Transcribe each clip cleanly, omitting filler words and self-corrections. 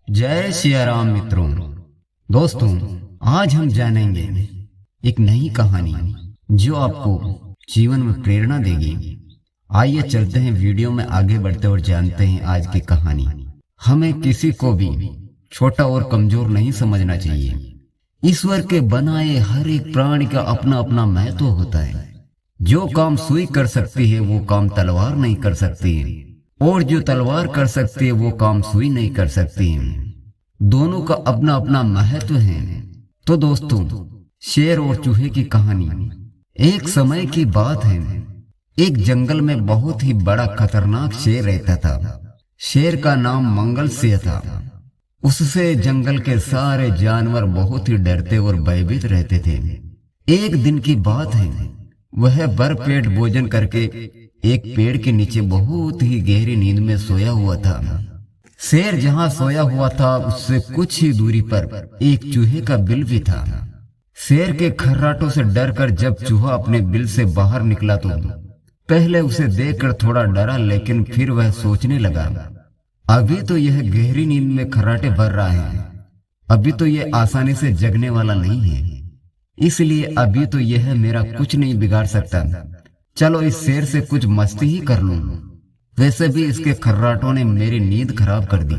जय सिया राम मित्रों। दोस्तों, आज हम जानेंगे एक नई कहानी जो आपको जीवन में प्रेरणा देगी। आइए चलते हैं वीडियो में आगे बढ़ते और जानते हैं आज की कहानी। हमें किसी को भी छोटा और कमजोर नहीं समझना चाहिए। ईश्वर के बनाए हर एक प्राणी का अपना अपना महत्व होता है। जो काम सुई कर सकती है वो काम तलवार नहीं कर सकती है, और जो तलवार कर सकती है वो काम सुई नहीं कर सकती है। दोनों का अपना अपना महत्व है। तो दोस्तों, शेर और चूहे की कहानी। एक समय की बात है, एक जंगल में बहुत ही बड़ा खतरनाक शेर रहता था। शेर का नाम मंगल सिंह था। उससे जंगल के सारे जानवर बहुत ही डरते और भयभीत रहते थे। एक दिन की बात है, वह भरपेट भोजन करके एक पेड़ के नीचे बहुत ही गहरी नींद में सोया हुआ था। शेर जहां सोया हुआ था उससे कुछ ही दूरी पर एक चूहे का बिल भी था। शेर के खर्राटों से डरकर जब चूहा अपने बिल से बाहर निकला तो पहले उसे देखकर थोड़ा डरा, लेकिन फिर वह सोचने लगा, अभी तो यह गहरी नींद में खर्राटे भर रहा है, अभी तो यह आसानी से जगने वाला नहीं है, इसलिए अभी तो यह मेरा कुछ नहीं बिगाड़ सकता। चलो इस शेर से कुछ मस्ती ही कर लूं, वैसे भी इसके खर्राटों ने मेरी नींद खराब कर दी।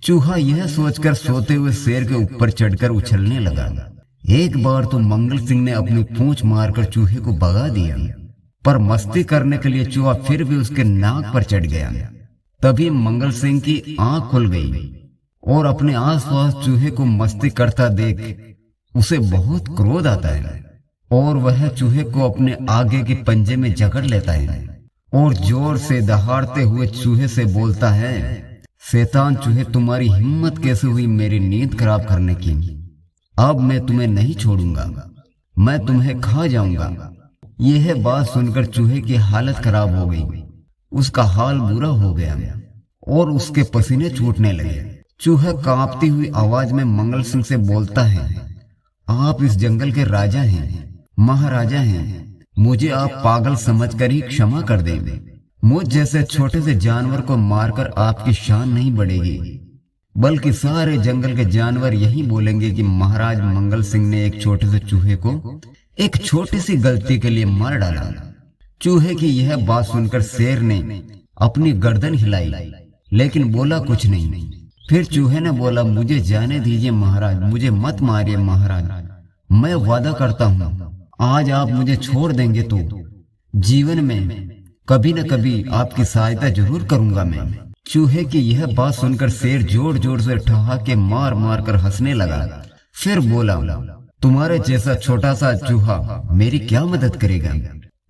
चूहा यह सोचकर सोते हुए शेर के ऊपर चढ़कर उछलने लगा। एक बार तो मंगल सिंह ने अपनी पूंछ मारकर चूहे को भगा दिया, पर मस्ती करने के लिए चूहा फिर भी उसके नाक पर चढ़ गया। तभी मंगल सिंह की आंख खुल गई और अपने आसपास चूहे को मस्ती करता देख उसे बहुत क्रोध आता है और वह चूहे को अपने आगे के पंजे में जकड़ लेता है और जोर से दहाड़ते हुए चूहे से बोलता है, शैतान चूहे, तुम्हारी हिम्मत कैसे हुई मेरी नींद खराब करने की? अब मैं तुम्हें नहीं छोड़ूंगा, मैं तुम्हें खा जाऊंगा। यह बात सुनकर चूहे की हालत खराब हो गई। उसका हाल बुरा हो गया और उसके पसीने छूटने लगे। चूहा कांपती हुई आवाज में मंगल सिंह से बोलता है, आप इस जंगल के राजा हैं, महाराजा हैं, मुझे आप पागल समझकर ही क्षमा कर दें। मुझ जैसे छोटे से जानवर को मारकर आपकी शान नहीं बढ़ेगी, बल्कि सारे जंगल के जानवर यही बोलेंगे कि महाराज मंगल सिंह ने एक छोटे से चूहे को एक छोटी सी गलती के लिए मार डाला। चूहे की यह बात सुनकर शेर ने अपनी गर्दन हिलाई, लेकिन बोला कुछ नहीं। फिर चूहे ने बोला, मुझे जाने दीजिए महाराज, मुझे मत मारिए महाराज, मैं वादा करता हूँ आज आप मुझे छोड़ देंगे तो जीवन में कभी न कभी आपकी सहायता जरूर करूंगा मैं। चूहे की यह बात सुनकर शेर जोर जोर से ठहाके मार मार कर हंसने लगा। फिर बोला, तुम्हारे जैसा छोटा सा चूहा मेरी क्या मदद करेगा?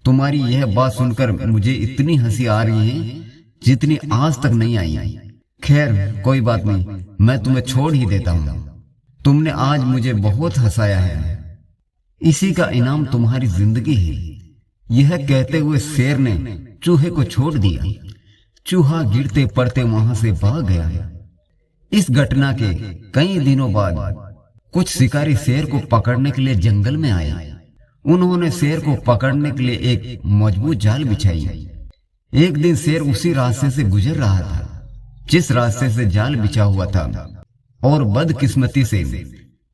तुम्हारी यह बात सुनकर मुझे इतनी हंसी आ रही है जितनी आज तक नहीं आई। खैर कोई बात नहीं, मैं तुम्हें छोड़ ही देता हूँ। तुमने आज मुझे बहुत हंसाया है, इसी का इनाम तुम्हारी जिंदगी है। यह कहते हुए शेर ने चूहे को छोड़ दिया। चूहा गिरते पड़ते वहां से भाग गया। इस घटना के कई दिनों बाद कुछ शिकारी शेर को पकड़ने के लिए जंगल में आए। उन्होंने शेर को पकड़ने के लिए एक मजबूत जाल बिछाई। एक दिन शेर उसी रास्ते से गुजर रहा था जिस रास्ते से जाल बिछा हुआ था, और बदकिस्मती से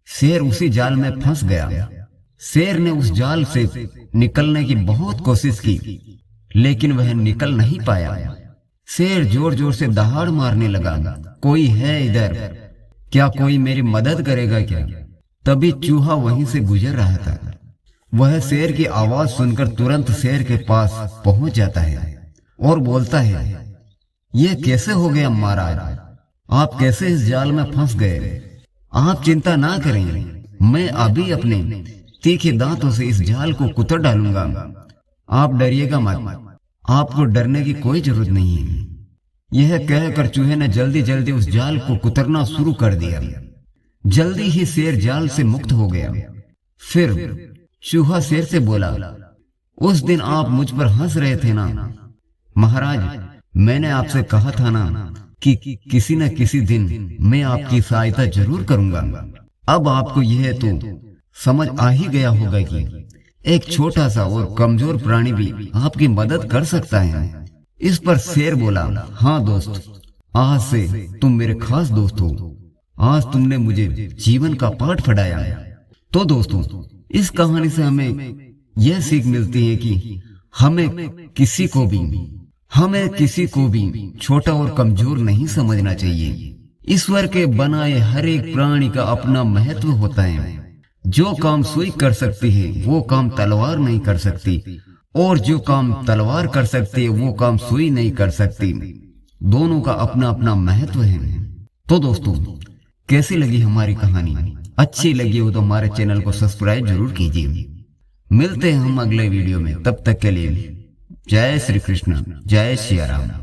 शेर उसी जाल में फंस गया। शेर ने उस जाल से निकलने की बहुत कोशिश की, लेकिन वह निकल नहीं पाया। शेर जोर जोर से दहाड़ मारने लगा, कोई है इधर? क्या कोई मेरी मदद करेगा क्या? तभी चूहा वहीं से गुजर रहा था। वह शेर की आवाज सुनकर तुरंत शेर के पास पहुंच जाता है और बोलता है, यह कैसे हो गया महाराज? आप कैसे इस जाल में फंस गए? आप चिंता ना करें, मैं अभी अपने तीखे दांतों से इस जाल को कुतर डालूंगा। आप डरिएगा मत, आपको डरने की कोई जरूरत नहीं है। यह कहकर चूहे ने जल्दी जल्दी उस जाल को कुतरना शुरू कर दिया। जल्दी ही शेर जाल से मुक्त हो गया। फिर चूहा शेर से बोला, उस दिन आप मुझ पर हंस रहे थे ना महाराज, मैंने आपसे कहा था ना कि किसी न किसी दिन मैं आपकी सहायता जरूर करूंगा। अब आपको यह तो समझ आ ही गया होगा कि एक छोटा सा और कमजोर प्राणी भी आपकी मदद कर सकता है। इस पर शेर बोला, हाँ दोस्त, आज से तुम मेरे खास दोस्त हो। आज तुमने मुझे जीवन का पाठ पढ़ाया। तो दोस्तों, इस कहानी से हमें यह सीख मिलती है कि हमें किसी को भी छोटा और कमजोर नहीं समझना चाहिए। ईश्वर के बनाए हर एक प्राणी का अपना महत्व होता है। जो काम सुई कर सकती है वो काम तलवार नहीं कर सकती, और जो काम तलवार कर सकती है वो काम सुई नहीं कर सकती। दोनों का अपना अपना महत्व है। तो दोस्तों, कैसी लगी हमारी कहानी? अच्छी लगी हो तो हमारे चैनल को सब्सक्राइब जरूर कीजिए। मिलते हैं हम अगले वीडियो में, तब तक के लिए जय श्री कृष्ण, जय सिया राम।